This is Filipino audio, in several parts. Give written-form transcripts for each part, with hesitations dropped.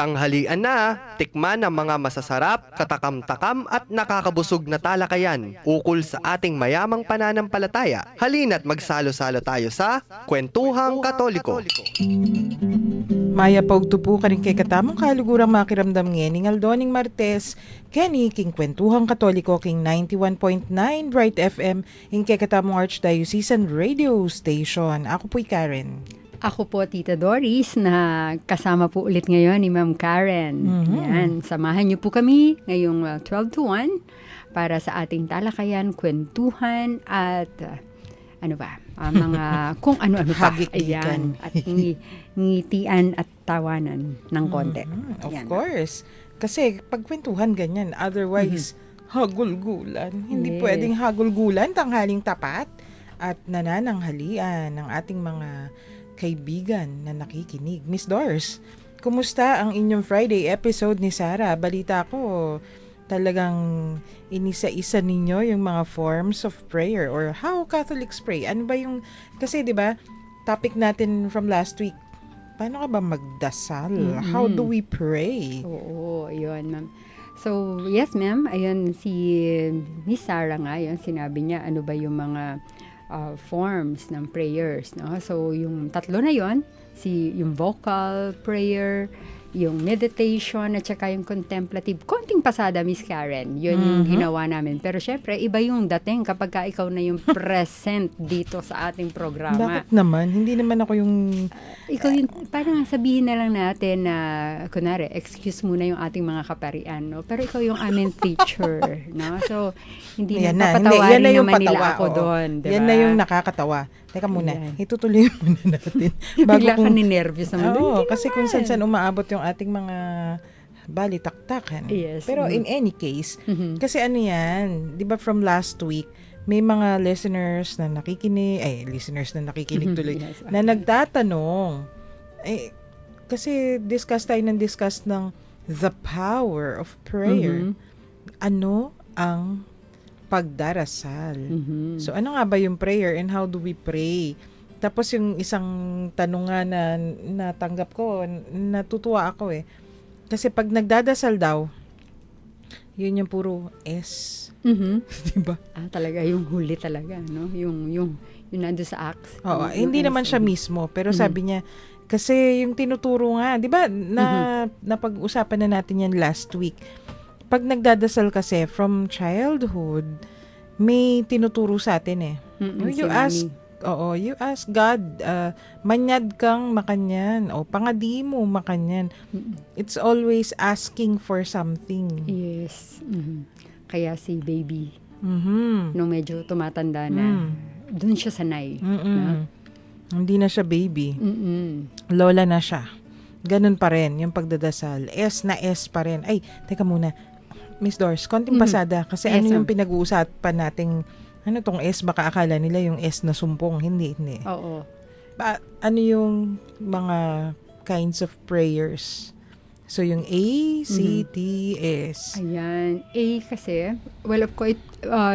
Tanghalian na, tikman ang mga masasarap, katakam-takam at nakakabusog na talakayan ukol sa ating mayamang pananampalataya. Halina't magsalo-salo tayo sa Kwentuhang Katoliko. Maya paugtupo ka rin kay katamong kalugurang makiramdam ngening Aldoning Martes, Kenny King Kwentuhang Katoliko King 91.9 Bright FM, in kay katamong Archdiocesan Radio Station. Ako po'y Karen. Ako po, Tita Doris, na kasama po ulit ngayon ni Ma'am Karen. Yan, samahan niyo po kami ngayong 12 to 1 para sa ating talakayan, kwentuhan at mga kung ano-ano pa. Ayan, at ngitian at tawanan ng konti. Of course. Kasi pagkwentuhan ganyan, otherwise hagulgulan. Hindi pwedeng hagulgulan, tanghaling tapat at nanananghalian ng ating mga kaibigan na nakikinig. Miss Doris, kumusta ang inyong Friday episode ni Sarah? Balita ko, talagang inisa-isa ninyo yung mga forms of prayer or how Catholics pray. Ano ba yung, kasi di ba topic natin from last week, paano ka ba magdasal? How do we pray? Oo, yun, ma'am. So, yes, ma'am. Ayun, si Miss Sarah nga, yun, sinabi niya, ano ba yung mga forms ng prayers, no? So, yung tatlo na yon, yung vocal prayer, yung meditation, at saka yung contemplative. Konting pasada, Miss Karen. Yun yung ginawa namin. Pero syempre, iba yung dating kapag ka ikaw na yung present dito sa ating programa. Bakit naman? Hindi naman ako yung... ikaw yung, parang sabihin na lang natin na, kunwari, excuse muna yung ating mga kaparian, no? Pero ikaw yung aming teacher, no? So, hindi na papatawarin naman nila ako doon. Diba? Yan na yung nakakatawa. Teka muna, itutuloy muna natin. Bigla ka ninervyos naman. Oo, kasi kung saan umaabot yung ating mga balitaktakan. Yes. Pero in any case, kasi ano yan, di ba from last week, may mga listeners na nakikinig tuloy, Yes. na nagtatanong, kasi discuss ng the power of prayer. Ano ang pagdarasal? So ano nga ba yung prayer and how do we pray? Tapos yung isang tanong nga na natanggap ko, natutuwa ako kasi pag nagdadasal daw, yun yung puro S. Diba? Talaga yung huli talaga, no? Yung nando sa Acts. Oo, hindi naman siya mismo, pero sabi niya, kasi yung tinuturo nga, di ba, napag-usapan na natin yan last week. Pag nagdadasal kasi from childhood, may tinuturo sa atin you ask God, manyad kang makanyan, o pangadi mo makanyan. It's always asking for something. Yes. Kaya si baby, nung medyo tumatanda na, dun siya sanay. Hindi na siya baby. Lola na siya. Ganun pa rin yung pagdadasal. S na S pa rin. Ay, teka muna. Miss Doris, konting pasada. Kasi yes, ano yung pinag-uusapan nating, ano tong S, baka akala nila yung S na sumpong. Hindi. Oo. Ano yung mga kinds of prayers? So, yung A, C, T, S. Ayan. A kasi, well, of course,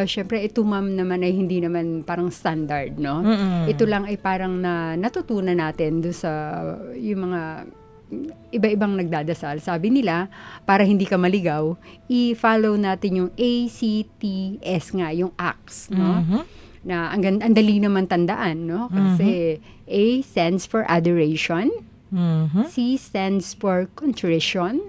syempre, ito ma'am naman ay hindi naman parang standard, no? Ito lang ay parang natutunan natin doon sa yung mga iba-ibang nagdadasal. Sabi nila, para hindi ka maligaw, i-follow natin yung A, C, T, S nga, yung acts, no? Na ang dali naman tandaan, no? Kasi A stands for adoration, C stands for contrition,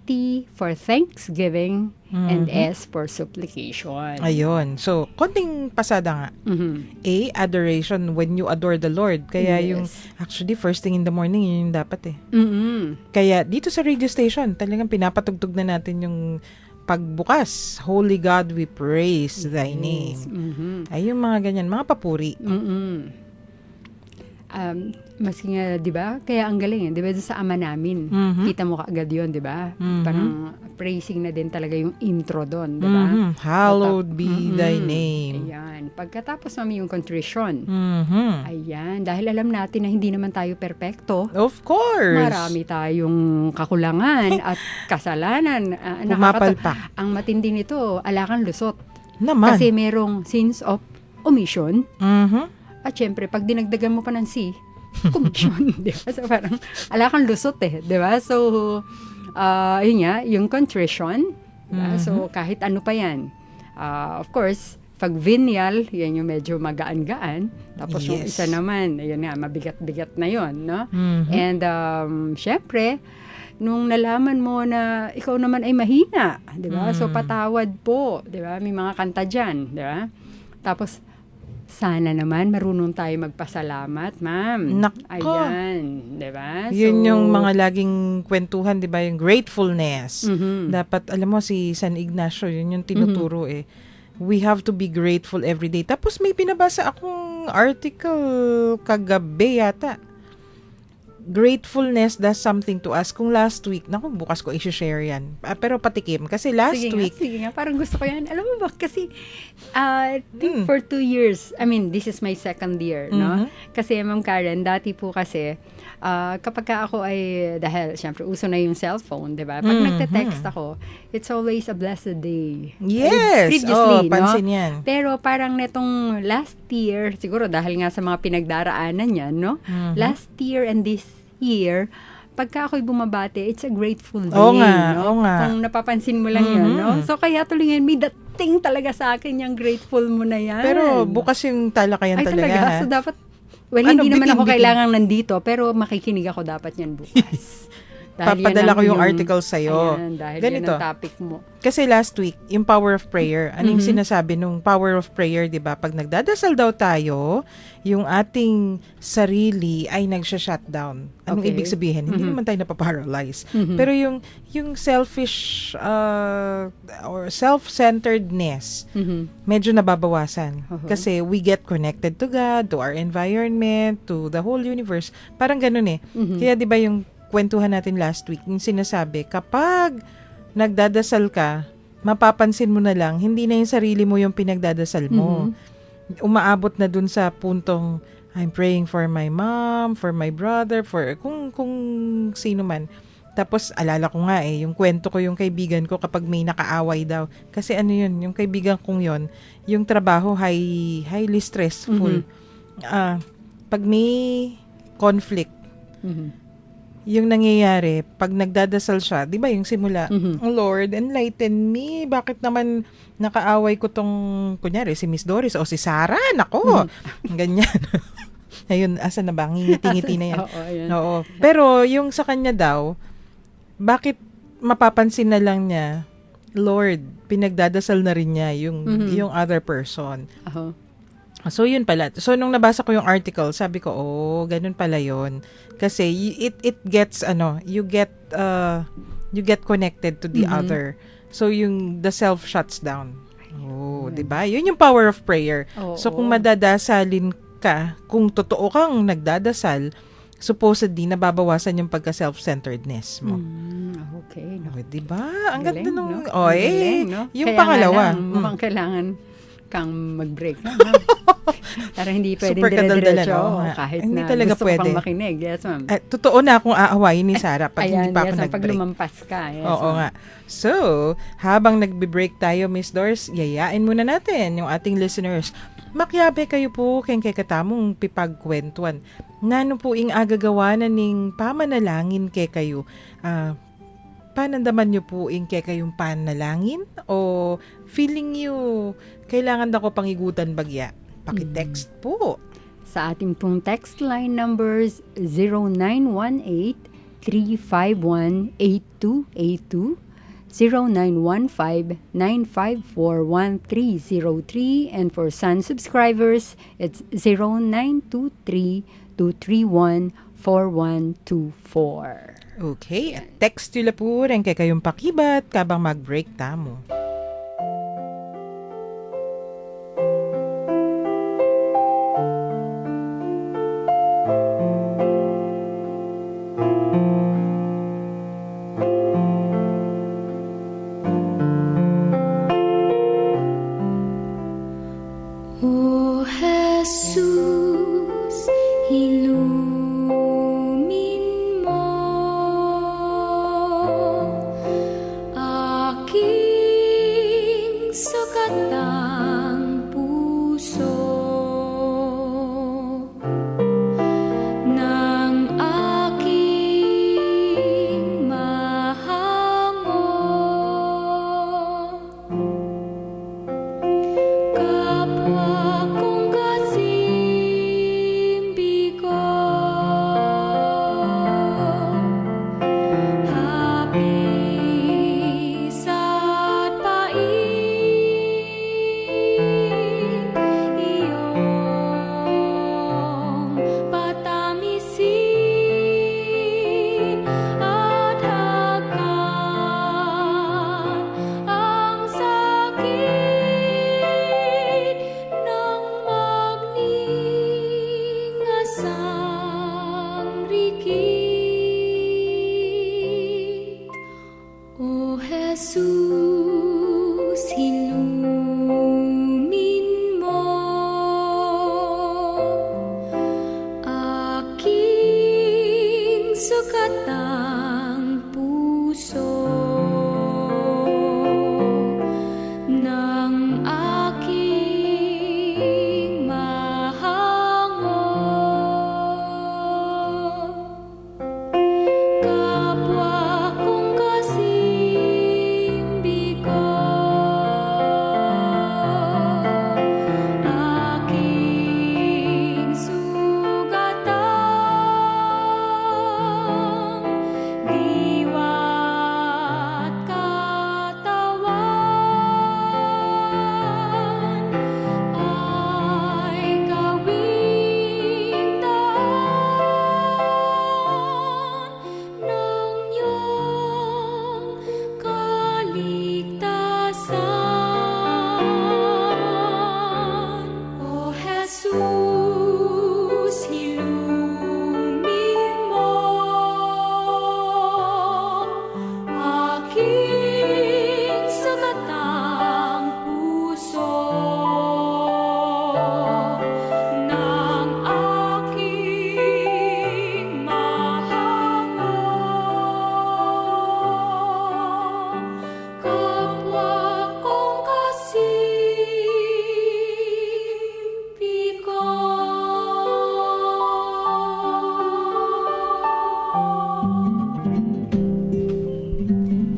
T for thanksgiving, and S for supplication. Ayun. So, konting pasada nga. A, adoration, when you adore the Lord. Kaya yung, actually, first thing in the morning, yun yung dapat Kaya, dito sa radio station, talagang pinapatugtog na natin yung pagbukas. Holy God, we praise thy name. Ay, yung mga ganyan, mga papuri. Maski nga, di ba? Kaya ang galing, di ba? Doon sa ama namin, kita mo kaagad yun, di ba? Parang praising na din talaga yung intro doon, di ba? Hallowed be thy name. Ayan. Pagkatapos mami yung contrition. Ayan. Dahil alam natin na hindi naman tayo perpekto. Of course. Marami tayong kakulangan at kasalanan. Pumapalpak. Ang matindi nito, alakan lusot. Naman. Kasi merong sins of omission. At syempre, pag dinagdagan mo pa ng C, komisyon, di ba? So, parang, ala kang lusot di ba? So, yun nga, yung contrition, diba? So, kahit ano pa yan. Of course, pag venial, yan yung medyo magaan-gaan. Tapos yung isa naman, yun nga, mabigat-bigat na yun, no? And, syempre, nung nalaman mo na ikaw naman ay mahina, di ba? So, patawad po, di ba? May mga kanta dyan, di ba? Tapos, sana naman marunong tayo magpasalamat, ma'am. Nako. Ayan, di ba? Yun yung mga laging kwentuhan, di ba? Yung gratefulness. Dapat, alam mo, si San Ignacio, yun yung tinuturo We have to be grateful every day. Tapos may pinabasa akong article kagabi yata. Gratefulness does something to us. Kung last week, naku, bukas ko i-share yan. Pero patikim. Kasi last week... Sige nga, parang gusto ko yan. Alam mo ba, kasi for 2 years, I mean, this is my second year, no? Kasi, Ma'am Karen, dati po kasi, kapag ka ako ay, dahil, syempre, uso na yung cellphone, di ba? Pag nagte-text ako, it's always a blessed day. Yes! Previously, pansin no? yan. Pero parang netong last year, siguro dahil nga sa mga pinagdaraanan yan, no? Last year and this year, pagka ako'y bumabate, it's a grateful day. Oo nga, no? oo nga. Kung napapansin mo lang yun, no? So, kaya tuloy ngayon, may dating talaga sa akin yung grateful mo na yan. Pero bukas yung talakayan Ay, talaga. talaga? So, dapat, well, hindi naman ako kailangang nandito, pero makikinig ako dapat yan bukas. Papadala ko yung article sa'yo. Ayan, dahil Ganito. yan ang topic mo. Kasi last week, yung power of prayer, ano yung sinasabi nung power of prayer, di ba? Pag nagdadasal daw tayo, yung ating sarili ay nagsha-shutdown. Anong ibig sabihin? Hindi naman tayo napaparalyze. Pero yung selfish or self-centeredness, medyo nababawasan. Kasi we get connected to God, to our environment, to the whole universe. Parang ganun Kaya di ba yung kwentuhan natin last week, yung sinasabi, kapag nagdadasal ka, mapapansin mo na lang, hindi na yung sarili mo yung pinagdadasal mo. Umaabot na dun sa puntong, I'm praying for my mom, for my brother, for kung sino man. Tapos, alala ko nga yung kwento ko yung kaibigan ko kapag may nakaaway daw. Kasi ano yun, yung kaibigan kong yun, yung trabaho highly stressful. Pag may conflict, yung nangyayari, pag nagdadasal siya, di ba yung simula, oh Lord, enlighten me. Bakit naman nakaaway ko tong, kunyari, si Miss Doris o si Sarah? Nako, ganyan. Ayun, asa na ba? Ngingiti-ngiti na yan. Oo. Pero yung sa kanya daw, bakit mapapansin na lang niya, Lord, pinagdadasal na rin niya yung other person. So, yun pala. So, nung nabasa ko yung article, sabi ko, ganun pala yun. Kasi, it gets, you get connected to the other. So, the self shuts down. Diba? Yun yung power of prayer. So, kung madadasalin ka, kung totoo kang nagdadasal, supposedly, nababawasan yung pagka-self-centeredness mo. Okay. Diba? Ang ganda nung, no? Yung kaya pangalawa. Mukhang kailangan kang mag-break na. Para hindi pwedeng Super dire-diretso. kadaldalan, Kahit hindi na talaga gusto pwede. Kang makinig. Yes, ma'am. Totoo na akong aawayin ni Sarah pag hindi pa ako pag nag-break. lumampas ka. Yes, Oo ma'am. nga. So, habang nagbe-break tayo, Miss Doris, yayain muna natin yung ating listeners. Makyabe kayo po keng kay katamong pipagkwentuan. Nano po ing agagawanan ning pamanalangin kay kayo. Panandaman nyo po ing kay kayong panalangin? O feeling nyo kailangan na ko pangigutan bagya? Paki-text po. Sa ating pong text line numbers 0918-351-8282, 0915-954-1303, and for Sun subscribers, it's 0923-231-4124. Okay, at text nyo po rin kay kayong pakibat kabang mag-break tamo. O Jesus, ilumin mo aking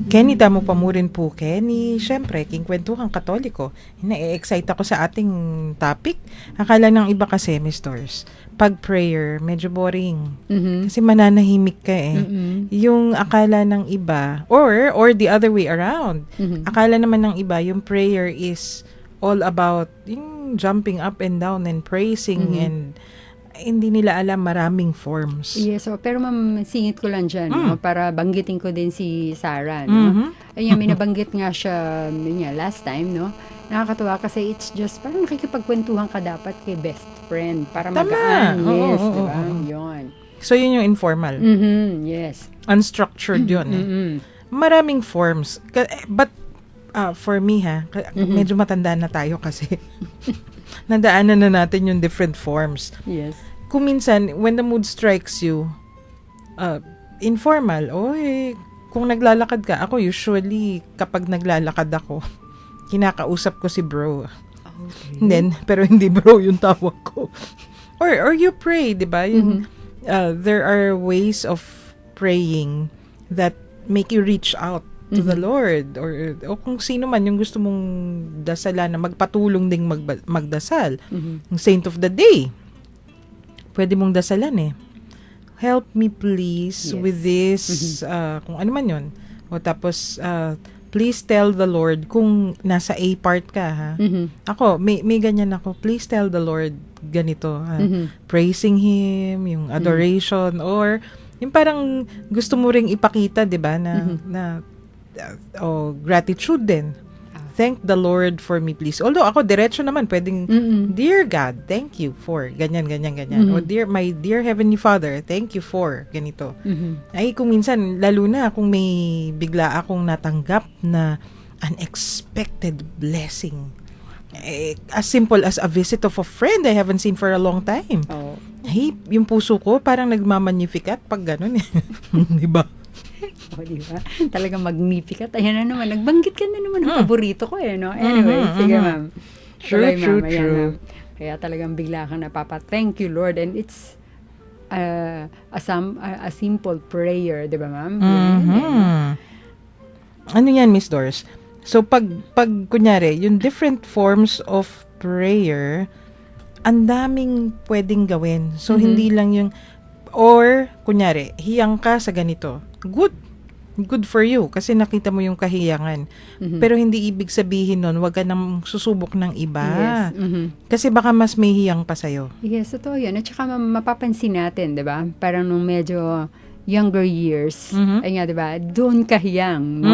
Kenny, damo pa mo rin po, Kenny. Siyempre, King Kwentuhang Katoliko. Na-excite ako sa ating topic. Akala ng iba kasi, Miss Doors, pag prayer, medyo boring. Kasi mananahimik ka eh. Yung akala ng iba, or the other way around. Akala naman ng iba, yung prayer is all about yung jumping up and down and praising and hindi nila alam maraming forms. Yes, so, pero ma'am, singit ko lang dyan, no, para banggitin ko din si Sarah, no? Ayun, may nabanggit nga siya, yun nga, last time, no? Nakakatuwa kasi it's just, parang nakikipagkwentuhan ka dapat kay best friend para magaan. Yes, diba? Yun. So, yun yung informal. Yes. Unstructured yun eh. Maraming forms. But, for me medyo matanda na tayo kasi nadaanan na natin yung different forms. Yes. Kung minsan, when the mood strikes you, informal, kung naglalakad ka, ako usually, kapag naglalakad ako, kinakausap ko si bro. Okay. Then, pero hindi bro yung tawag ko. Or you pray, di ba? There are ways of praying that make you reach out to the Lord or kung sino man yung gusto mong dasalan na magpatulong ding magdasal. Yung saint of the day, pwede mong dasalan eh. Help me please with this, kung ano man yun. O tapos, please tell the Lord kung nasa A part ka ha. Ako, may ganyan ako. Please tell the Lord ganito. Praising Him, yung adoration, or yung parang gusto mo ring ipakita, di ba, na gratitude din. Thank the Lord for me, please. Although ako, diretso naman, pwedeng, Dear God, thank you for ganyan. O my dear Heavenly Father, thank you for ganito. Ay, kung minsan, lalo na kung may bigla akong natanggap na unexpected blessing. As simple as a visit of a friend I haven't seen for a long time. Ay, yung puso ko, parang nagmamagnificat pag ganun eh. Diba? Diba? Talagang magnificat. Ayan na naman. Nagbanggit ka na naman ng paborito ko eh, no? Anyway, sige ma'am. True. Kaya talagang bigla kang thank you Lord. And it's a simple prayer, di ba ma'am? Ano yan, Miss Doris? So, pag kunyari, yung different forms of prayer, ang daming pwedeng gawin. So, hindi lang yung, or, kunyari, hiyang ka sa ganito. Good for you kasi nakita mo yung kahiyangan. Pero hindi ibig sabihin nun, wag ka nang susubok ng iba. Yes. Kasi baka mas may hiyang pa sa'yo. Yes, totoo yun. At saka mapapansin natin, di ba? Parang nung medyo younger years, ay nga, di ba? Doon kahiyang, no?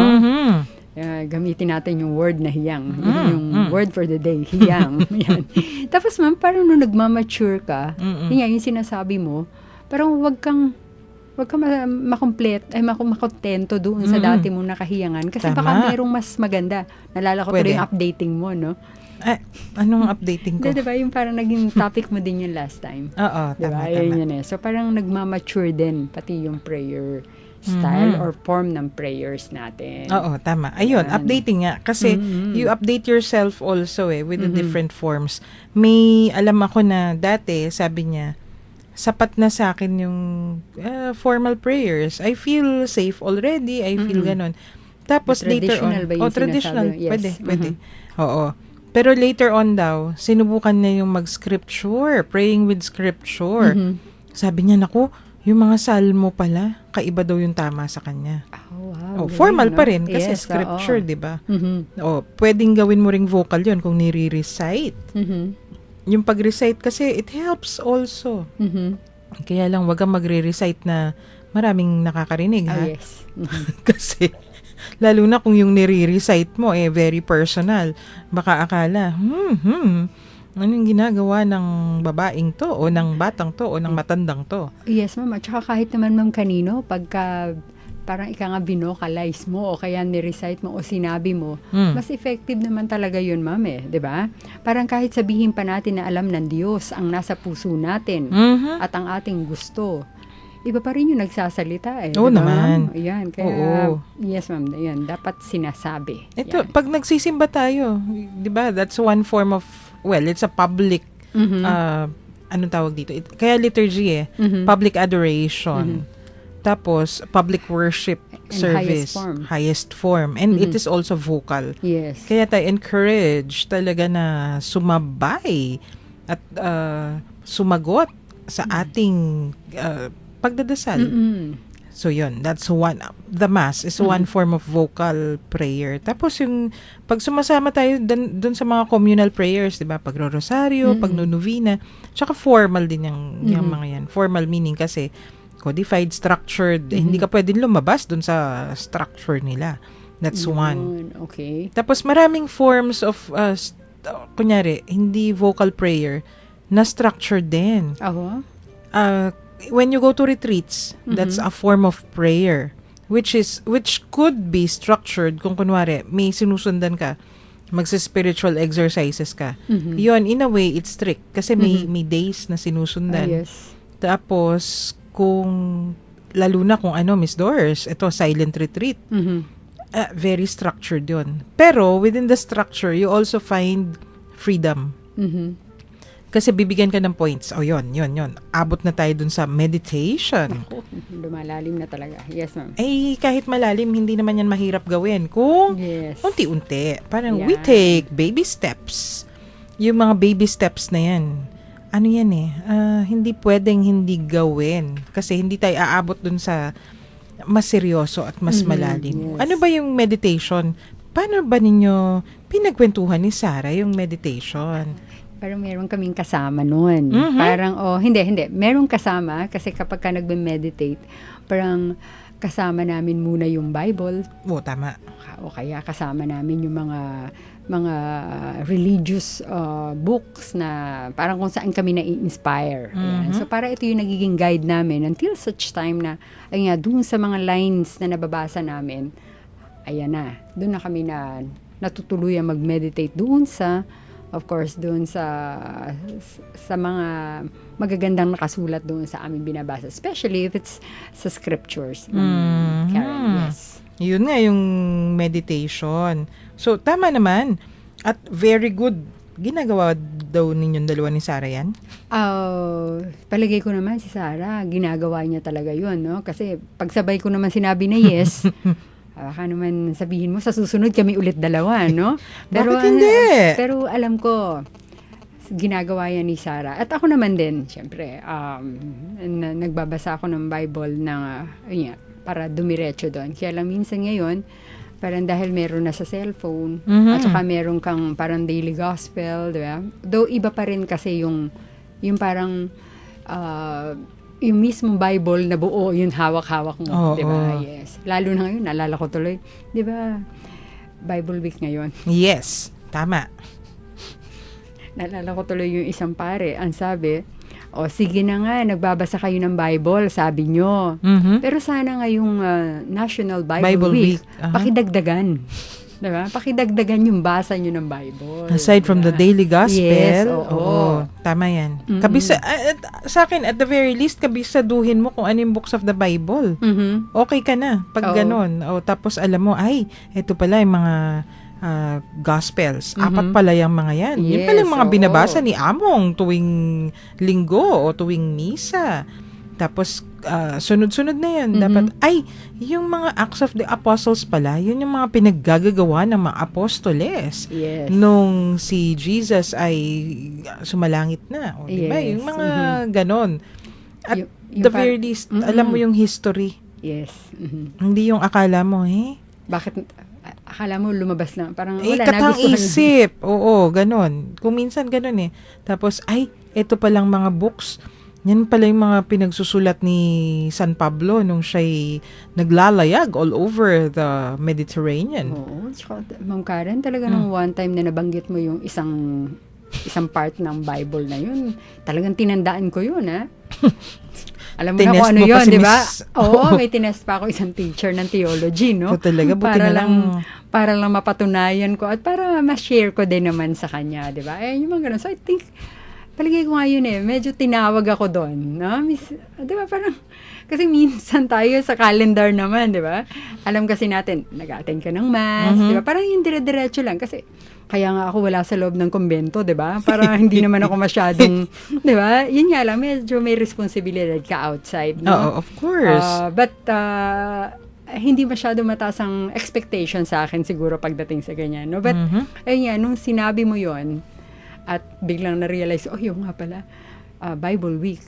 Gamitin natin yung word na hiyang. Yung word for the day, hiyang. Yan. Tapos ma'am, parang nung nagmamature ka, yung sinasabi mo, parang wag kang makontento doon sa dati mong nakahiyangan. Kasi baka merong mas maganda. Nalala ko tuloy yung updating mo, no? Anong updating ko? Diba, yung parang naging topic mo din yung last time. Oo, diba? tama. Yun eh. So, parang nagmamature din pati yung prayer style or form ng prayers natin. Oo, tama. Ayun, updating nga. Kasi you update yourself also with the different forms. May alam ako na dati, sabi niya, sapat na sa akin yung formal prayers. I feel safe already. I feel ganun. Tapos later on, traditional. Yes. Pwede. Oo. Pero later on daw, sinubukan niya yung mag-scripture, praying with scripture. Sabi niya, naku, yung mga salmo pala, kaiba daw yung tama sa kanya. Wow. Formal pa rin kasi scripture, di ba? Pwedeng gawin mo ring vocal yun kung nire-recite. Yung pag-recite kasi, it helps also. Kaya lang, wag kang magre-recite na maraming nakakarinig, ha? Yes. Kasi, lalo na kung yung nire-recite mo, very personal. Baka akala, anong ginagawa ng babaeng to, o ng batang to, o ng matandang to? Yes, ma'am. At saka kahit naman, ma'am, kanino, pagka parang ika nga binocalize mo o kaya ni-recite mo o sinabi mo, mas effective naman talaga yun, ma'am di ba? Parang kahit sabihin pa natin na alam ng Diyos ang nasa puso natin at ang ating gusto, iba pa rin yung nagsasalita Oo diba, naman. Ayan, kaya, yes ma'am, ayan, dapat sinasabi. Ito, pag nagsisimba tayo, di ba, that's one form of, it's a public, anong tawag dito? Kaya liturgy public adoration. Tapos, public worship And service. Highest form. And it is also vocal. Yes. Kaya tayo encourage talaga na sumabay at sumagot sa ating pagdadasal. So yun, that's one. The Mass is one form of vocal prayer. Tapos yung pag sumasama tayo dun sa mga communal prayers, 'di ba? Pagro-rosaryo, pagno-novena, tsaka formal din yung mga yan. Formal meaning kasi codified, structured. Hindi ka pwedeng lumabas dun sa structure nila. That's one. Okay. Tapos maraming forms of kunyari, hindi vocal prayer na structured din. When you go to retreats, that's a form of prayer which could be structured kung kunwari may sinusundan ka, magsa-spiritual exercises ka. Yon, in a way it's strict kasi may days na sinusundan. Yes. Tapos kung lalo na kung Miss Doris, ito silent retreat. Very structured yun. Pero within the structure, you also find freedom. Kasi bibigyan ka ng points. Yun. Abot na tayo dun sa meditation. Lumalalim na talaga. Yes, ma'am. Kahit malalim, hindi naman yan mahirap gawin. Kung unti-unti. Parang we take baby steps. Yung mga baby steps na yan. Hindi pwedeng hindi gawin. Kasi hindi tayo aabot dun sa mas seryoso at mas malalim. Yes. Ano ba yung meditation? Paano ba ninyo pinagkwentuhan ni Sarah yung meditation? Parang meron kaming kasama noon. Parang, hindi. Merong kasama kasi kapag ka nagme-meditate, parang kasama namin muna yung Bible. Tama. O kaya kasama namin yung mga religious books na parang kung saan kami na-inspire. So, para ito yung nagiging guide namin until such time na, doon sa mga lines na nababasa namin, doon na kami natutuluyan mag-meditate doon sa, of course, doon sa mga magagandang nakasulat doon sa aming binabasa. Especially if it's sa scriptures. Karen, yes. Yun nga yung meditation. So, tama naman. At very good. Ginagawa daw ninyong dalawa ni Sarah yan? Palagay ko naman si Sarah, ginagawa niya talaga yun, no? Kasi pagsabay ko naman sinabi na yes, baka naman sabihin mo, sa susunod kami ulit dalawa, no? Pero, bakit hindi? Pero alam ko, ginagawa yan ni Sarah. At ako naman din, syempre, nagbabasa ako ng Bible na, para dumiretso doon. Kaya lang minsan ngayon, parang dahil meron na sa cellphone, at saka meron kang parang daily gospel, di ba? Though iba pa rin kasi yung parang, yung mismong Bible na buo, yung hawak-hawak mo, di ba? Yes. Lalo na ngayon, naalala ko tuloy, di ba? Bible week ngayon. Yes, tama. Naalala ko tuloy yung isang pare, ang sabi, sige na nga, nagbabasa kayo ng Bible, sabi nyo. Pero sana ngayong National Bible Week, pakidagdagan. Diba? Pakidagdagan yung basa nyo ng Bible. Aside from the daily gospel. Yes, tama yan. Sa akin, at the very least, kabisaduhin mo kung ano yung books of the Bible. Okay ka na. Pag ganon. Tapos alam mo, ito pala yung mga Gospels. 4 pala yung mga yan. Yes, yun pala yung mga binabasa ni Among tuwing linggo o tuwing misa. Tapos, sunod-sunod na yan. Dapat, yung mga Acts of the Apostles pala, yun yung mga pinaggagawa ng mga apostoles. Yes. Nung si Jesus ay sumalangit na. Diba? Yes. Yung mga ganon. At the very least, alam mo yung history. Yes. Hindi yung akala mo, bakit akala mo lumabas lang? Parang wala katang isip. Oo, ganon. Kung minsan ganon Tapos, ito palang mga books. Yan pala yung mga pinagsusulat ni San Pablo nung siya'y naglalayag all over the Mediterranean. Oo. Ma'am Karen, talaga nung one time na nabanggit mo yung isang part ng Bible na yun, talagang tinandaan ko yun, Alam mo na kung ano yun, di ba? Oo, may tinest pa ako isang teacher ng theology, no? So, talaga, buti na lang. Para lang mapatunayan ko at para ma-share ko din naman sa kanya, di ba? Yung mga ganun. So, I think, palagay ko nga yun medyo tinawag ako doon, no? Di ba? Parang, Kasi minsan tayo sa calendar naman, di ba? Alam kasi natin, nag-attend ka ng mass, di ba? Parang yung dire-diretso lang. Kasi, kaya nga ako wala sa loob ng kumbento, di ba? Para hindi naman ako masyadong, di ba? Yun nga lang, medyo may responsibilidad ka outside, no? Oo, of course. But, hindi masyado mataas ang expectation sa akin siguro pagdating sa ganyan, no? But, ayun nga, nung sinabi mo yon at biglang na-realize, yung nga pala, Bible Week.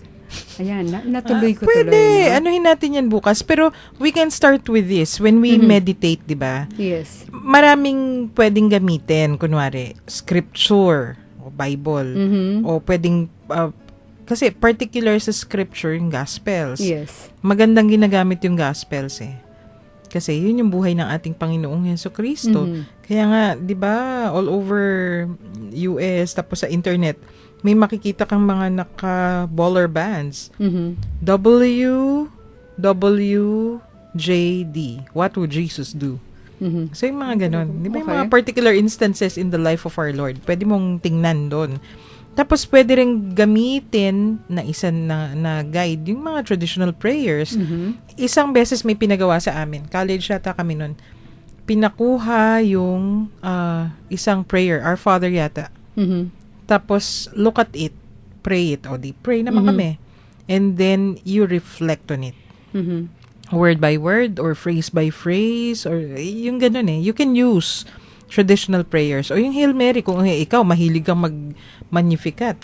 Ayan, natuloy ko Pwede. tuloy. No? Anuhin natin yan bukas. Pero we can start with this. When we meditate, di ba? Yes. Maraming pwedeng gamitin. Kunwari, scripture o Bible. O pwedeng, kasi particular sa scripture, yung Gospels. Yes. Magandang ginagamit yung Gospels eh. Kasi yun yung buhay ng ating Panginoong Jesucristo. Kaya nga, di ba, all over US, tapos sa internet, may makikita kang mga naka-baller bands. WWJD. What would Jesus do? So yung mga ganon. Di ba yung mga particular instances in the life of our Lord? Pwede mong tingnan doon. Tapos pwede rin gamitin na isa na guide yung mga traditional prayers. Isang beses may pinagawa sa amin. College yata kami nun. Pinakuha yung isang prayer. Our Father yata. Tapos look at it. Pray it. O di pray naman kami. And then you reflect on it. Word by word or phrase by phrase or yung ganun eh. You can use traditional prayers. O yung Hail Mary, kung ikaw mahilig kang mag-Magnificat.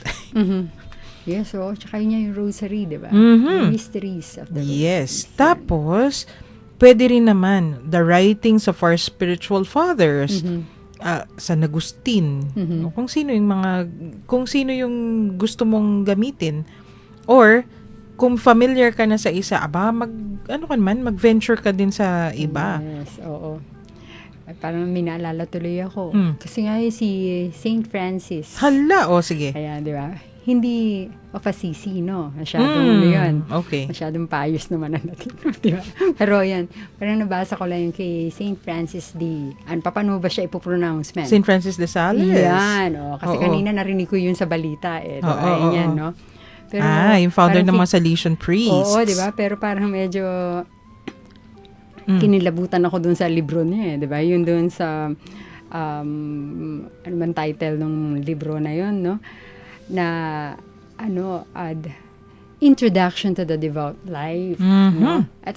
Yes, tsaka yun yung rosary, di ba? The mysteries of the rosary. Yes. Tapos, pwede rin naman the writings of our spiritual fathers. San Agustin. O kung sino yung gusto mong gamitin. Or, kung familiar ka na sa isa, mag-venture ka din sa iba. Yes, oo. Parang minaalala tuloy ako. Kasi nga si Saint Francis. Hala, sige. Ayan, di ba? Hindi of Assisi, no? Masyadong yun. Okay. Masyadong payos naman ang natin. Di ba? Pero yan, parang nabasa ko lang yung kay Saint Francis de... paano ba siya ipopronounce, man? Saint Francis de Sales? Yan, kasi kanina narinig ko yun sa balita, Ayan, no? Pero, yung founder ng mga Salesian priests. Oo, di ba? Pero parang medyo... kinilabutan ako dun sa libro niya, di ba? Yun dun sa ano man title ng libro na yun, no? Na Introduction to the Devout Life, no? At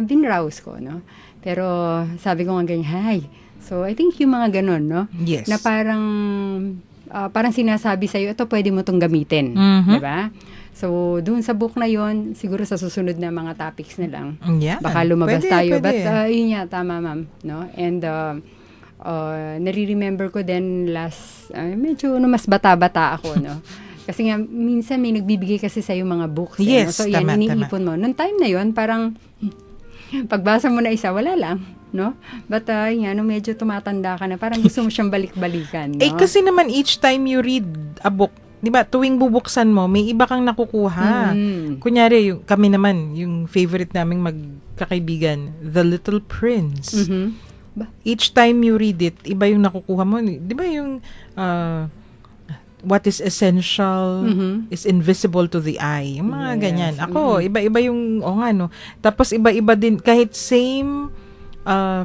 binrowse ko, no? Pero sabi ko nga ganyan, so I think yung mga ganun, no? Yes. Na parang sinasabi sa'yo, ito pwede mo tong gamitin, di ba? So, doon sa book na yon, siguro sa susunod na mga topics na lang, baka lumabas tayo. But, yun nga, tama, ma'am. No? And, nare-remember ko din medyo mas bata-bata ako, no? Kasi nga, minsan may nagbibigay kasi sa'yo mga books. Yes, no? So, yan, iniipon mo. Noong time na yon, parang, pagbasa mo na isa, wala lang. No? But, medyo tumatanda ka na, parang gusto mo siyang balik-balikan. No? Kasi naman, each time you read a book, di ba, tuwing bubuksan mo, may iba kang nakukuha. Kunyari, kami naman, yung favorite naming magkakaibigan, The Little Prince. Each time you read it, iba yung nakukuha mo. Di ba yung what is essential is invisible to the eye. Yung mga ganyan. Ako, iba-iba yung, Tapos iba-iba din, kahit same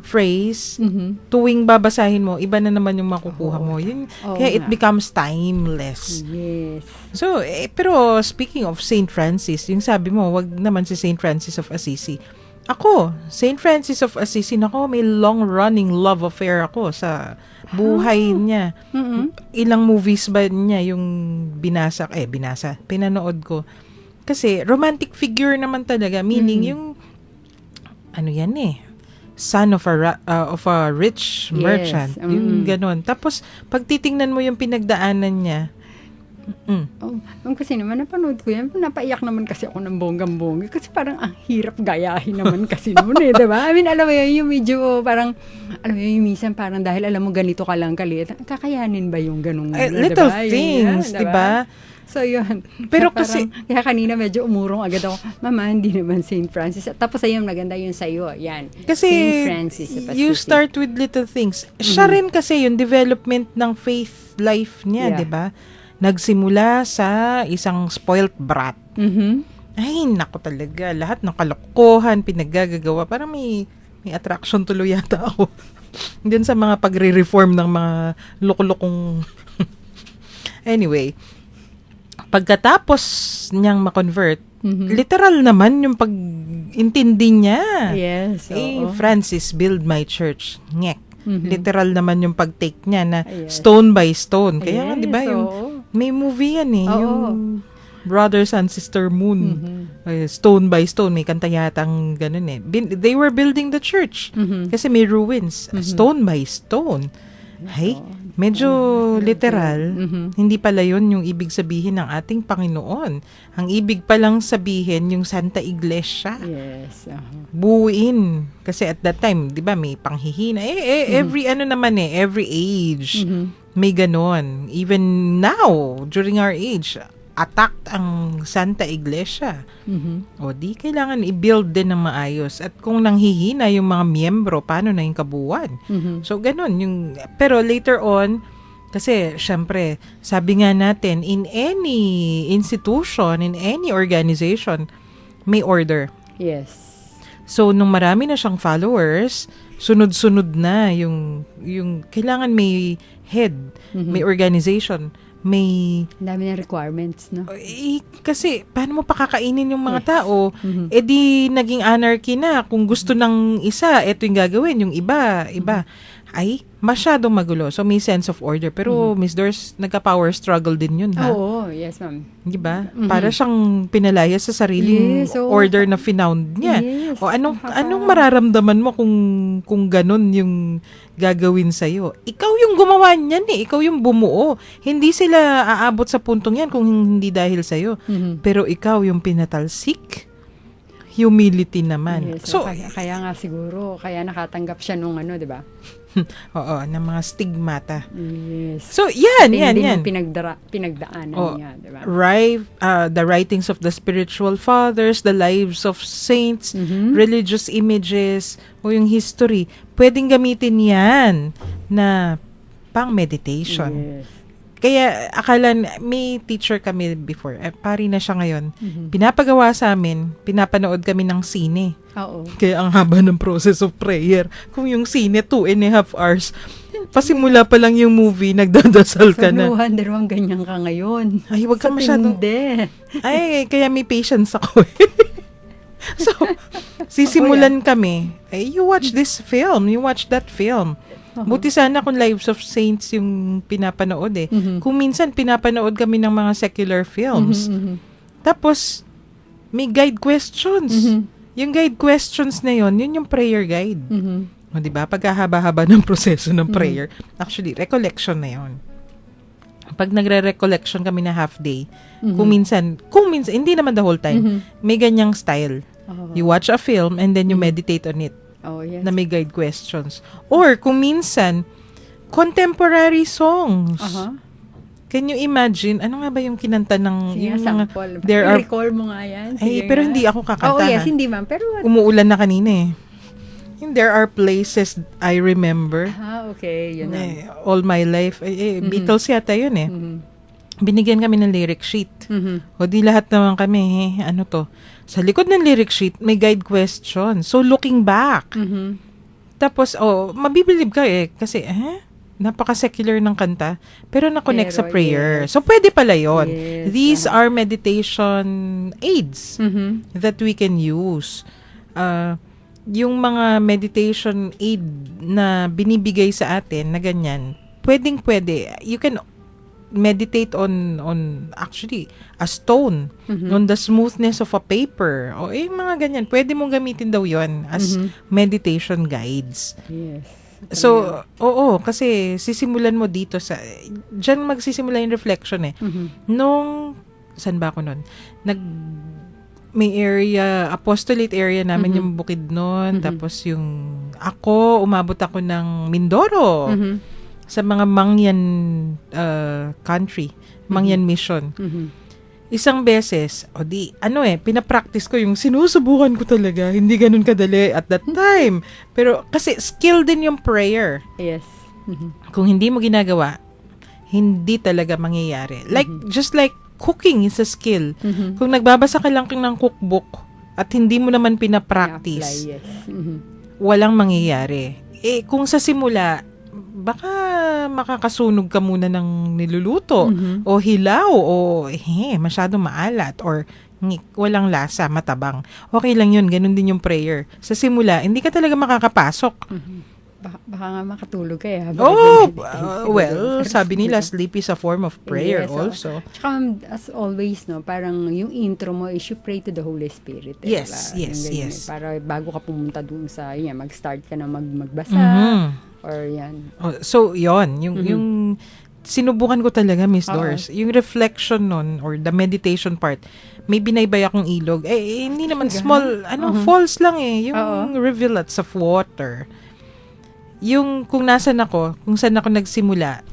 phrase, tuwing babasahin mo, iba na naman yung makukuha mo. Kaya it becomes timeless. Yes. So, pero speaking of Saint Francis, yung sabi mo, wag naman si Saint Francis of Assisi. Ako, Saint Francis of Assisi, may long-running love affair ako sa buhay niya. Ilang movies ba niya yung pinanood ko. Kasi romantic figure naman talaga, meaning yung son of a rich merchant. Yung ganon. Tapos, pag titingnan mo yung pinagdaanan niya, kasi naman, napanood ko yan. Napaiyak naman kasi ako ng bonggang-bongga. Kasi parang ang hirap gayahin naman kasi noon diba? I mean, alam mo yun, yung medyo parang, yung minsan parang dahil alam mo ganito ka lang kaliit, kakayanin ba yung ganung little diba? Things, diba? So, yun. Pero kaya kanina medyo umurong agad ako, Mama, hindi naman Saint Francis. Tapos ayun, maganda yun sa'yo. Yan. Kasi, Saint Francis. You start with little things. Siya rin kasi yung development ng faith life niya, di ba? Nagsimula sa isang spoiled brat. Ay, nako talaga. Lahat ng kalokohan, pinaggagawa. Parang may attraction tuloy yata ako. Diyan sa mga pagre-reform ng mga loko-lokong... Anyway, pagkatapos niyang ma-convert, literal naman yung pag-intindi niya. Yes. Oo. Francis, build my church. Ngek. Literal naman yung pag-take niya na Yes. stone by stone. Kaya nga, Yes, di ba, yung oo. may movie yan eh. Oo. Yung Brothers and Sister Moon. Stone by stone. May kanta yatang ganun eh. They were building the church. Kasi may ruins. Stone by stone. Ay, medyo literal. Hindi pala yun yung ibig sabihin ng ating Panginoon. Ang ibig palang sabihin yung Santa Iglesia. Yes. Buuin. Kasi at that time, di ba, may panghihina. Every ano naman every age. May ganon. Even now, during our age, attacked ang Santa Iglesia. O di, kailangan i-build din ng maayos. At kung nanghihina yung mga miyembro, paano na yung kabuuan? So, ganun. Pero later on, kasi, syempre, sabi nga natin, in any institution, in any organization, may order. Yes. So, nung marami na siyang followers, sunod-sunod na yung kailangan may head, may organization, may... Dami ng requirements, no? Kasi, paano mo pakakainin yung mga tao? Di naging anarchy na. Kung gusto ng isa, eto yung gagawin. Yung iba. Ay, masyadong magulo. So, may sense of order. Pero, Miss Doris, nagka-power struggle din yun, ha? Oo, yes, ma'am. Di ba? Para siyang pinalaya sa sariling order na finound niya. Yes. O anong mararamdaman mo kung ganun yung gagawin sa'yo? Ikaw yung gumawa niyan eh. Ikaw yung bumuo. Hindi sila aabot sa puntong yan kung hindi dahil sa'yo. Pero ikaw yung pinatalsik. Humility naman. Yes, So, kaya nga siguro, kaya nakatanggap siya nung di ba? oo, ng mga stigmata. Yes. So, yan. Hindi mo pinagdaanan niya, di ba? The writings of the spiritual fathers, the lives of saints, religious images, o yung history, pwedeng gamitin yan na pang meditation. Yes. Kaya akala, may teacher kami before, pari na siya ngayon, pinapagawa sa amin, pinapanood kami ng sine. Oo. Kaya ang haba ng process of prayer. Kung yung sine, 2.5 hours, pasimula pa lang yung movie, nagdadasal ka na. So, no wonder wang ganyan ka ngayon. Ay, wag ka masyadong... Hindi. Ay, kaya may patience ako eh. So, sisimulan kami. Ay, you watch this film, you watch that film. Buti sana kung Lives of Saints yung pinapanood eh. Kung minsan pinapanood kami ng mga secular films. Tapos, may guide questions. Yung guide questions na yun yung prayer guide. O, diba? Pagkahaba-haba ng proseso ng prayer, actually, recollection na yun. Pag nagre-recollection kami na half day, kung minsan, hindi naman the whole time, may ganyang style. You watch a film and then you meditate on it. Oh, yes. Na may guide questions. Or, kung minsan, contemporary songs. Can you imagine? Ano nga ba yung kinanta ng... Sige, yung mga, sample. recall mo nga yan. Ay, pero hindi ako kakanta. Oh, yes, hindi ma'am. Pero umuulan na kanina eh. There are places I remember. Okay. Yun na. All my life. Beatles yata yun eh. Binigyan kami ng lyric sheet. O di lahat naman kami, ano to? Sa likod ng lyric sheet, may guide question. So, looking back. Tapos, mabibilib ka eh. Kasi, napaka-secular ng kanta. Pero na-connect sa prayer. Yes. So, pwede pala yun. Yes. These are meditation aids that we can use. Yung mga meditation aid na binibigay sa atin na ganyan, pwede. You can meditate on actually a stone, on the smoothness of a paper, o yung mga ganyan, pwede mong gamitin daw yon as meditation guides. Yes. So, kasi sisimulan mo dito dyan magsisimula yung reflection eh. Saan ba ako nun? May area, apostolate area namin yung bukid nun, tapos umabot ako ng Mindoro. Sa mga Mangyan country, Mangyan mission. Isang beses, pinapractice ko yung sinusubukan ko talaga. Hindi ganun kadali at that time. Pero kasi skill din yung prayer. Yes. Kung hindi mo ginagawa, hindi talaga mangyayari. Just like cooking is a skill. Mhm. Kung nagbabasa ka lang ng cookbook at hindi mo naman pinapractice, Apply, yes. Mhm. walang mangyayari. Kung sa simula, baka makakasunog ka muna ng niluluto Mhm. o hilaw o masyado maalat or walang lasa, matabang. Okay lang yun, ganun din yung prayer. Sa simula, hindi ka talaga makakapasok. Baka nga makatulog ka eh. Sabi nila, sleep is a form of prayer Yes, also. Tsaka as always, no, parang yung intro mo is you pray to the Holy Spirit. Yes, diba? yes, Yung ganyan, yes. Para bago ka pumunta dun sa, mag-start ka na magbasa. Mhm. Or yan. So, yon yung sinubukan ko talaga, Miss Oo. Doris. Yung reflection nun, or the meditation part, may binaybay akong ilog. Hindi naman small, falls lang eh. Yung rivulets of water. Yung kung saan ako nagsimula,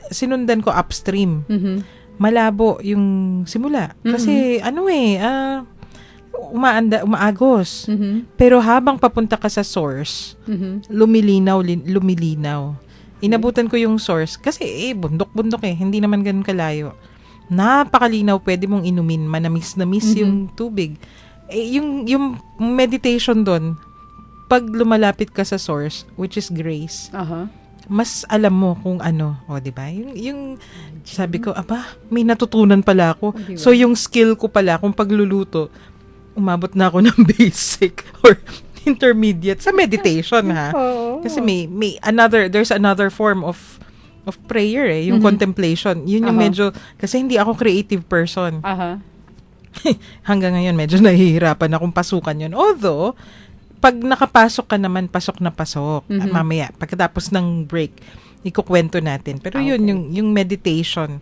sinundan ko upstream. Mhm. Malabo yung simula. Kasi, umaagos. Mhm. Pero habang papunta ka sa source, Mhm. lumilinaw. Inabutan ko yung source kasi bundok-bundok eh, hindi naman ganun kalayo. Napakalinaw, pwede mong inumin, manamis-namis yung tubig. Yung meditation doon, pag lumalapit ka sa source, which is grace, Aha. mas alam mo kung ano, di ba? Yung sabi ko, may natutunan pala ako. Diba? So yung skill ko pala kung pagluluto, umabot na ako ng basic or intermediate sa meditation ha. Oo. Kasi there's another form of prayer yung contemplation. Yun yung Aha. medyo, kasi hindi ako creative person. Aha. Hanggang ngayon medyo nahihirapan akong pasukan yun. Although, pag nakapasok ka naman, pasok na pasok. Mamaya, pagkatapos ng break, ikukwento natin. Pero yun, yung meditation,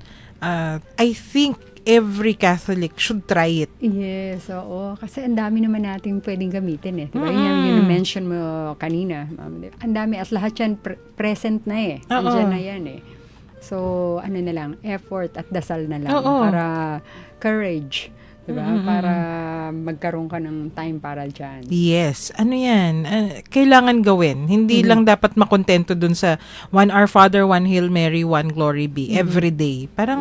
I think every Catholic should try it. Yes, oo. Kasi ang dami naman natin pwedeng gamitin eh. Diba? Yung mention mo kanina. Ang dami at lahat yan present na eh. Oo. Andiyan na yan eh. So, ano na lang, effort at dasal na lang. Oo. Para courage. Diba? Para magkaroon ka ng time para dyan. Yes. Ano yan? Kailangan gawin. Hindi lang dapat makontento dun sa 1 Our Father, 1 Hail Mary, 1 Glory Be. Every day. Parang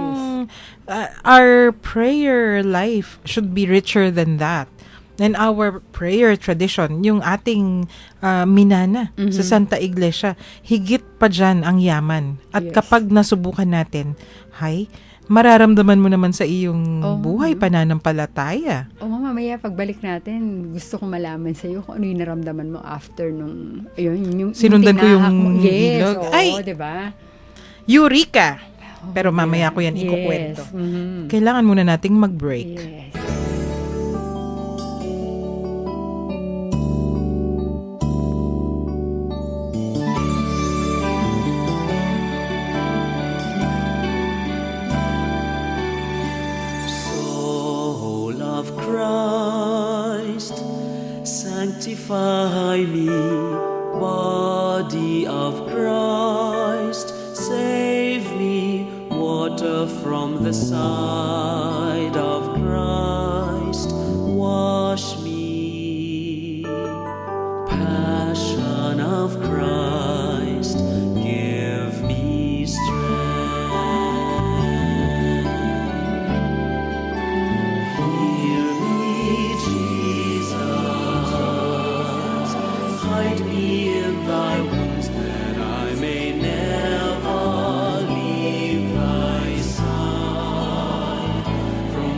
our prayer life should be richer than that. And our prayer tradition, yung ating minana sa Santa Iglesia, higit pa dyan ang yaman. At Yes. kapag nasubukan natin, mararamdaman mo naman sa iyong buhay, pananampalataya. Mamaya pagbalik natin, gusto kong malaman sa iyo kung ano yung naramdaman mo after nung, yung Sinundan ko yung tinahak mo. Yes, ilog. oo, Ay! diba? Eureka! Pero mamaya ko yan ikukwento. Yes. Mhm. Kailangan muna nating mag-break. Yes. Soul of Christ, sanctify me. Body of Christ, save me. Water from the side of Christ, wash me. Passion of Christ, give me strength. Heal me, Jesus. Hide me in thy wounds that I may never leave thy side. From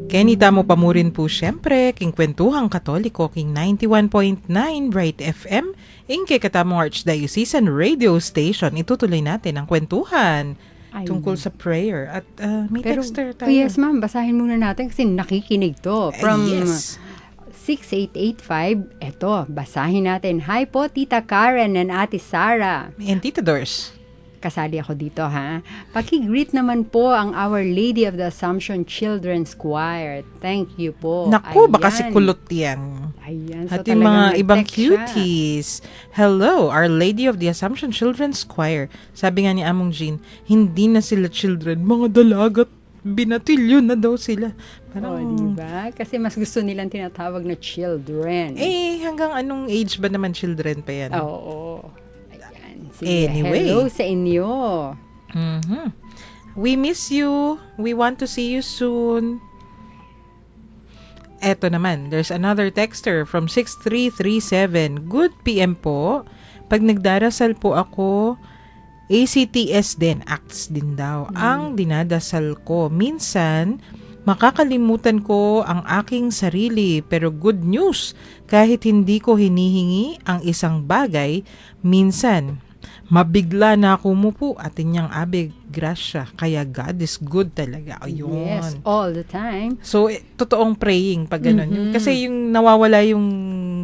Kenita mo pa mo rin po siyempre, king Kwentuhang Katoliko, king 91.9 Bright FM, ingke katamong Archdiocesan Radio Station. Itutuloy natin ang kwentuhan tungkol sa prayer. At may texter tayo. Yes, ma'am. Basahin muna natin kasi nakikinig to. From Yes. 6885. Eto, basahin natin. Hi po, Tita Karen and Ate Sara. And Tita Dors. Kasali ako dito, ha? Paki-greet naman po ang Our Lady of the Assumption Children's Choir. Thank you po. Naku, baka Ayan. si kulot yan. Ayan. At So yung mga talagang ibang nag-text siya. cuties. Hello, Our Lady of the Assumption Children's Choir. Sabi nga ni Among Jean, hindi na sila children, mga dalagat. Binatilyo na daw sila. Parang, Diba? Kasi mas gusto nilang tinatawag na children. hanggang anong age ba naman children pa yan? Oo. Ayan. Sige, Anyway. hello sa inyo. Mhm. We miss you. We want to see you soon. Eto naman, there's another texter from 6337. Good PM po. Pag nagdarasal po ako, ACTS din, acts din daw, ang dinadasal ko. Minsan, makakalimutan ko ang aking sarili, pero good news, kahit hindi ko hinihingi ang isang bagay, minsan, mabigla na ako umupo at inyang abig, grasya. Kaya God is good talaga. Ayun. Yes, all the time. So, totoong praying pag ganun. Yung, kasi yung nawawala yung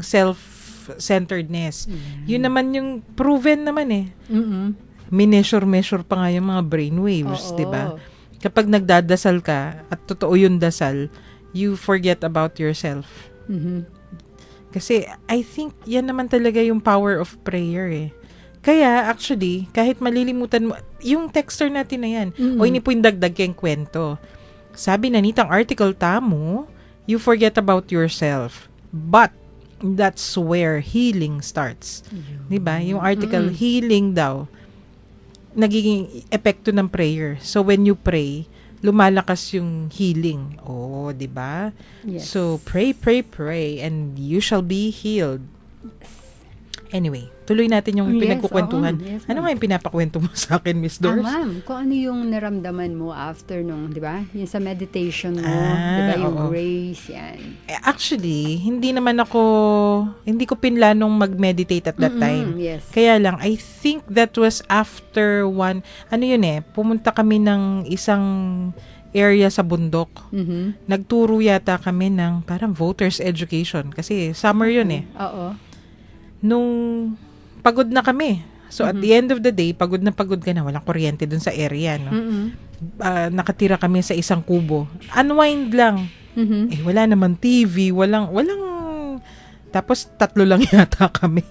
self-centeredness. Yun naman yung proven naman eh. Mm-mm. Mineasure pa nga yung mga brainwaves, Oo. di ba? Kapag nagdadasal ka at totoo yung dasal, you forget about yourself. Mhm. Kasi I think yan naman talaga yung power of prayer eh. Kaya actually, kahit malilimutan mo, yung texter natin na yan, o ini po yung dagdag kayong kwento. Sabi na nitang article tamo, you forget about yourself. But, that's where healing starts. Diba? Yung article, healing daw, nagiging epekto ng prayer. So, when you pray, lumalakas yung healing. Oh, diba? Yes. So, pray, and you shall be healed. Anyway, tuloy natin yung Yes, pinagkukwentuhan. oo. Yes, Ano ma'am. nga yung pinapakwento mo sa akin, Miss Doris? Ma'am, kung ano yung naramdaman mo after nung, di ba? Yung sa meditation mo, Ah, di ba? Yung oo. grace, yan. Actually, hindi ko pinlanong mag-meditate at that time. Yes. Kaya lang, I think that was after pumunta kami ng isang area sa bundok. Mhm. Nagturo yata kami ng parang voters education. Kasi summer yun eh. Oo. Nung pagod na kami. So at the end of the day, pagod na ka na, walang kuryente dun sa area. No? Mhm. Nakatira kami sa isang kubo. Unwind lang. Mhm. Wala naman TV, walang tapos 3 lang yata kami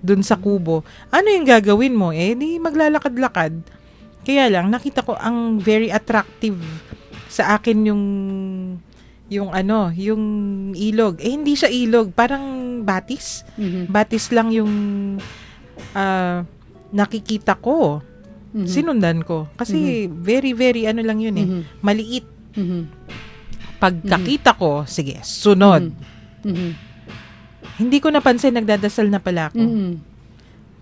dun sa kubo. Ano yung gagawin mo? Di maglalakad-lakad. Kaya lang, nakita ko ang very attractive sa akin yung ilog. Hindi siya ilog, parang batis. Mhm. Batis lang yung nakikita ko. Mhm. Sinundan ko. Kasi very, very lang yun eh. Mhm. Maliit. Mhm. Pagkakita ko, sige, sunod. Mhm. Hindi ko napansin, nagdadasal na pala ako. Mhm.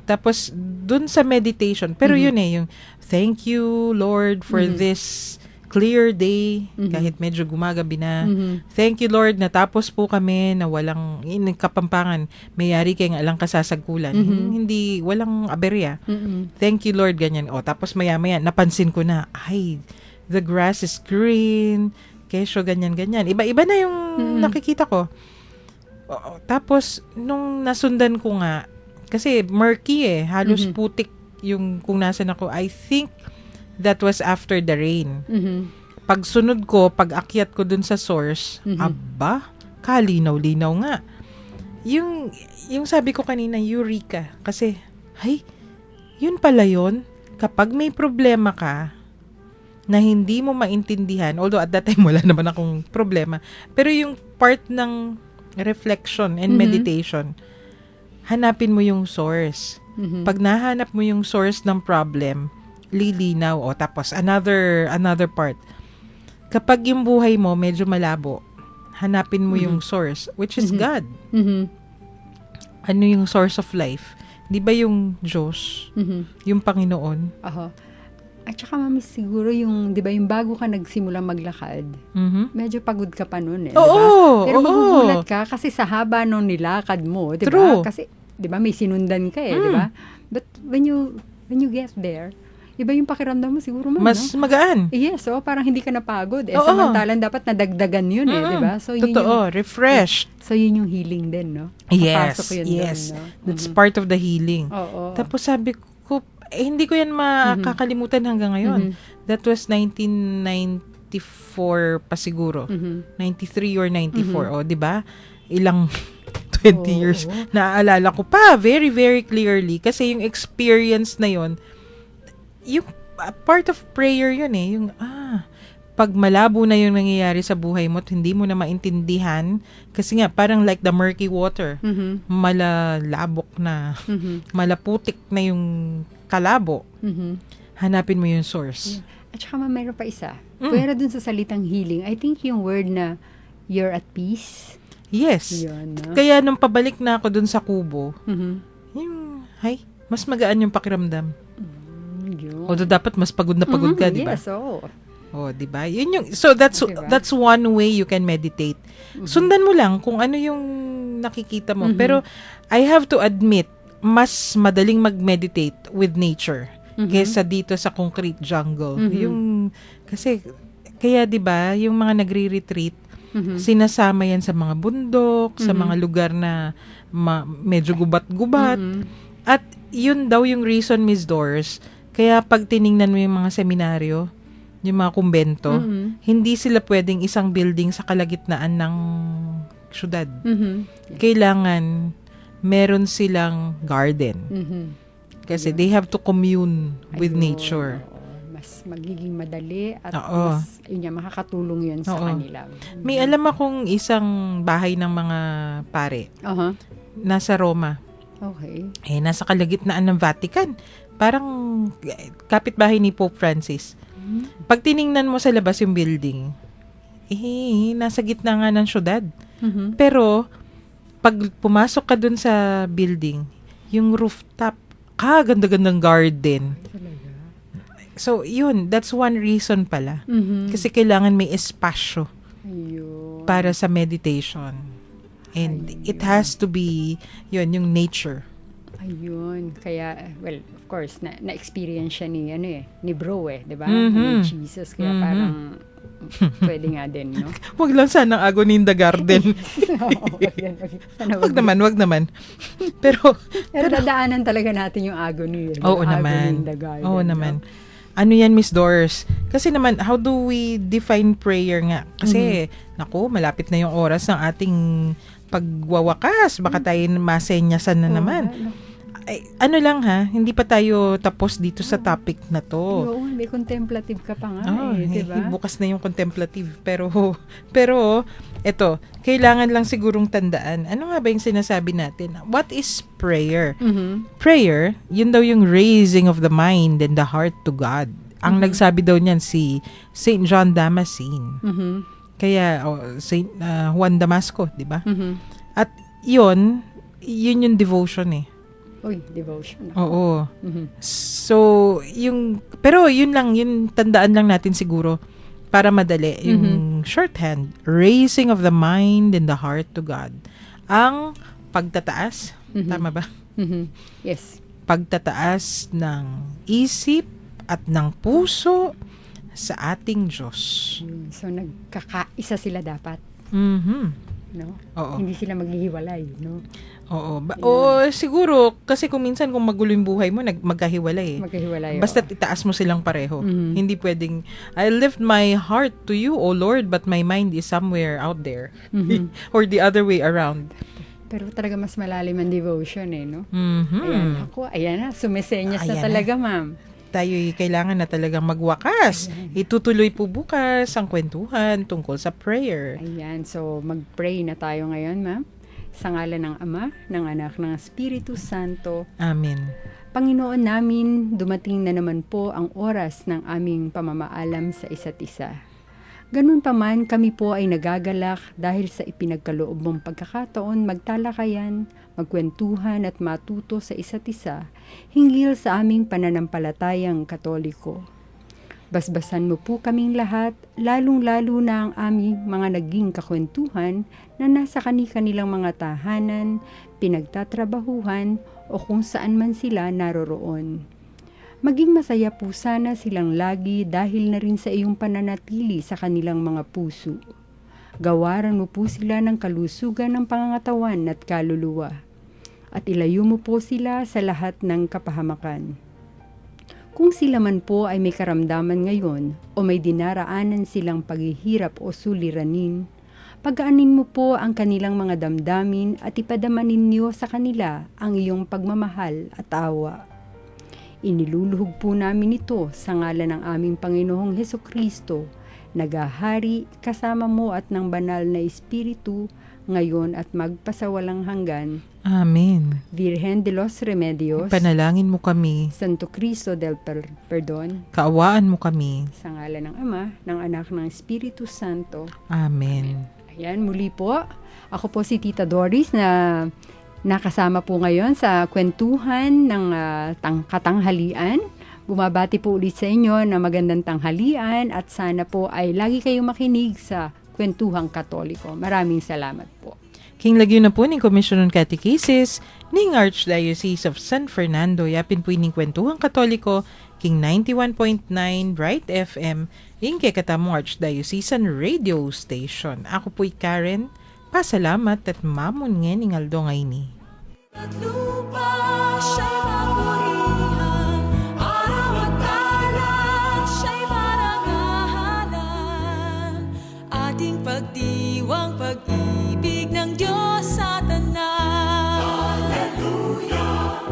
Tapos, dun sa meditation, pero yun yung, thank you, Lord, for this clear day, kahit medyo gumagabi na. Thank you, Lord, natapos po kami na walang Kapampangan, mayari kayong alang kasasagkulan. Hindi, walang aberya. Mhm. Thank you, Lord, ganyan. Tapos maya-maya, napansin ko na, the grass is green, kesyo, ganyan-ganyan. Iba-iba na yung nakikita ko. Tapos, nung nasundan ko nga, kasi murky halos putik yung kung nasan ako. I think that was after the rain. Mhm. Pagsunod ko, pag-akyat ko dun sa source, aba, kalinaw-linaw nga. Yung sabi ko kanina, eureka. Kasi, yun pala yun. Kapag may problema ka, na hindi mo maintindihan, although at that time wala naman akong problema, pero yung part ng reflection and meditation, hanapin mo yung source. Pag nahanap mo yung source ng problem, lilinaw. Tapos another part. Kapag yung buhay mo medyo malabo, hanapin mo yung source, which is God. Mhm. Ano yung source of life? Di ba yung Diyos? Mhm. Yung Panginoon? Aha. At saka mami, siguro yung, di ba, yung bago ka nagsimulang maglakad, medyo pagod ka pa nun eh. Oo, diba? Pero oo. magugulat ka kasi sa haba nung nilakad mo, di ba? True. Kasi, di ba, may sinundan ka eh, di ba? But when you get there, iba yung pakiramdam mo siguro, ma'am, Mas no? magaan. Yes, parang hindi ka napagod. Oo. Samantalang dapat nadagdagan yun eh, di ba? So, yun Totoo, refreshed. So, yun yung healing din, no? Yes, Papasok yun yes. doon, no? That's part of the healing. Oo. Tapos sabi ko, hindi ko yan makakalimutan hanggang ngayon. That was 1994 pa siguro. 93 or 94. O, di ba? Ilang 20 years. Naaalala ko pa very, very clearly. Kasi yung experience na yon, yung part of prayer yun eh. Yung, pag malabo na yung nangyayari sa buhay mo at hindi mo na maintindihan, kasi nga, parang like the murky water. Malalabok na, malaputik na yung kalabo. Hanapin mo yung source. At saka mayroon pa isa. Pwera dun sa salitang healing, I think yung word na you're at peace. Yes. Yun, no? Kaya nung pabalik na ako dun sa kubo, Mhm. mas magaan yung pakiramdam. Yun. Although dapat mas pagod na pagod ka, di ba? Yes, oo. Oh, di ba? Yun yung, so Diba? that's one way you can meditate. Sundan mo lang kung ano yung nakikita mo. Pero I have to admit, mas madaling mag-meditate with nature kaysa dito sa concrete jungle. Yung kasi kaya 'di ba, yung mga nagre-retreat, sinasama yan sa mga bundok, sa mga lugar na medyo gubat-gubat. At yun daw yung reason, Miss Doors, kaya pag tiningnan mo yung mga seminaryo, yung mga kumbento, hindi sila pwedeng isang building sa kalagitnaan ng syudad. Kailangan meron silang garden. Kasi they have to commune with Ayun, nature. oo. Mas magiging madali at Oo. mas makakatulong yun sa Oo. kanila. May alam akong isang bahay ng mga pare. Aha. Nasa Roma. Okay. Nasa kalagitnaan ng Vatican. Parang kapitbahay ni Pope Francis. Pag tiningnan mo sa labas yung building, nasa gitna nga ng syudad. Pero, pag pumasok ka dun sa building, yung rooftop, ganda-gandang garden. So, yun, that's one reason pala. Kasi kailangan may espasyo Ayun. para sa meditation. And it has to be, yun, yung nature. Ayun. Kaya, well, of course, na-experience siya ni bro di ba? Mhm. Ni Jesus. Kaya parang, pwede nga din, no? Wag lang sanang agony in the garden. Sana wag naman. Pero dadaanan talaga natin yung agony. oo Agony naman. in the garden, Oo no? naman. Ano yan, Miss Doors? Kasi naman, how do we define prayer nga? Kasi, naku, malapit na yung oras ng ating pagwawakas. Baka tayo masenyasan na naman. Ay, ano lang ha, hindi pa tayo tapos dito sa topic na to. Oo, may contemplative ka pa nga diba? Bukas na yung contemplative. Pero, eto, kailangan lang sigurong tandaan. Ano nga ba yung sinasabi natin? What is prayer? Prayer, yun daw yung raising of the mind and the heart to God. Ang nagsabi daw niyan si St. John Damascene. Kaya, St. Juan Damasco, di ba? At yun yung devotion eh. Uy, devotion. Oo. So, pero yun lang, yun tandaan lang natin siguro para madali. Yung shorthand, raising of the mind and the heart to God. Ang pagtataas, tama ba? Yes. Pagtataas ng isip at ng puso sa ating Diyos. So, nagkakaisa sila dapat. No? Oo. Hindi sila maghihiwalay, no? Oo. O siguro, kasi kung minsan kung magulo yung buhay mo, magkahiwalay eh. Maghihiwalay. Basta't itaas mo silang pareho. Hindi pwedeng, I lift my heart to you, O Lord, but my mind is somewhere out there. Or the other way around. Pero talaga mas malalim ang devotion no? Mhm. Ayan na, sumesenyas na Ayan talaga, ma'am. Tayo'y kailangan na talagang magwakas. Itutuloy po bukas ang kwentuhan tungkol sa prayer. Ayan, so mag-pray na tayo ngayon, ma'am. Sa ngalan ng Ama, ng Anak, ng Espiritu Santo. Amen. Panginoon namin, dumating na naman po ang oras ng aming pamamaalam sa isa't isa. Ganun pa man, kami po ay nagagalak dahil sa ipinagkaloob mong pagkakataon magtalakayan, magkwentuhan at matuto sa isa't isa hinggil sa aming pananampalatayang Katoliko. Basbasan mo po kaming lahat, lalong-lalo na ang aming mga naging kakwentuhan na nasa kani-kanilang mga tahanan, pinagtatrabahuhan o kung saan man sila naroroon. Maging masaya po sana silang lagi dahil na rin sa iyong pananatili sa kanilang mga puso. Gawaran mo po sila ng kalusugan ng pangangatawan at kaluluwa. At ilayo mo po sila sa lahat ng kapahamakan. Kung sila man po ay may karamdaman ngayon o may dinaraanan silang paghihirap o suliranin, pagaanin mo po ang kanilang mga damdamin at ipadama ninyo sa kanila ang iyong pagmamahal at awa. Iniluluhog po namin ito sa ngalan ng aming Panginoong Hesukristo, nagahari kasama mo at ng banal na Espiritu, ngayon at magpasawalang hanggan. Amen. Virgen de los Remedios, Panalangin mo kami. Santo Cristo del Perdón, Kaawaan mo kami. sa ngalan ng Ama, ng Anak, ng Espiritu Santo. Amen. Ayan, muli po. Ako po si Tita Doris na nakasama po ngayon sa kwentuhan ng katanghalian. Bumabati po ulit sa inyo na magandang tanghalian at sana po ay lagi kayong makinig sa Kwentuhang Katoliko. Maraming salamat po. King lagyo na po ng Commission on Catechesis ning Archdiocese of San Fernando. Yapin po ining Kwentuhang Katoliko, King 91.9 Bright FM, ing katamong Archdiocesan Radio Station. Ako po'y Karen, pasalamat at mamon nga ning Aldo ngay ni. At lupa siya'y mapurihan, araw at talat siya'y marangalan. Ating pagdiwang pag-ibig ng Diyos sa tanan. Hallelujah!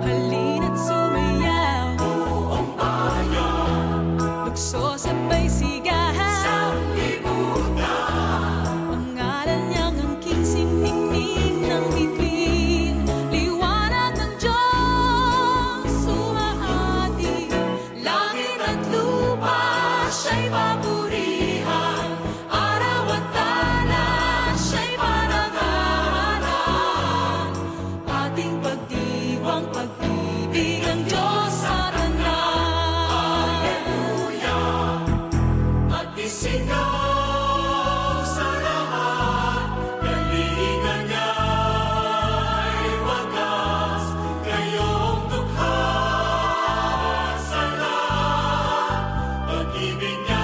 Halina't sumayaw, buong bayan, lukso sabay sigahan, sanglibutan. Ang ngalan niyang angking singning ng bituin, liwanag ng Diyos sumahati. Langit at lupa siya'y papurihan, araw at talat siya'y parangalan. Ating pagdiwang pag-ibig ang Diyos sa tanan. Hallelujah! Magdisigaw sa lahat, galingan niya'y wagas, kayong dukha sa lahat, pag-ibig niya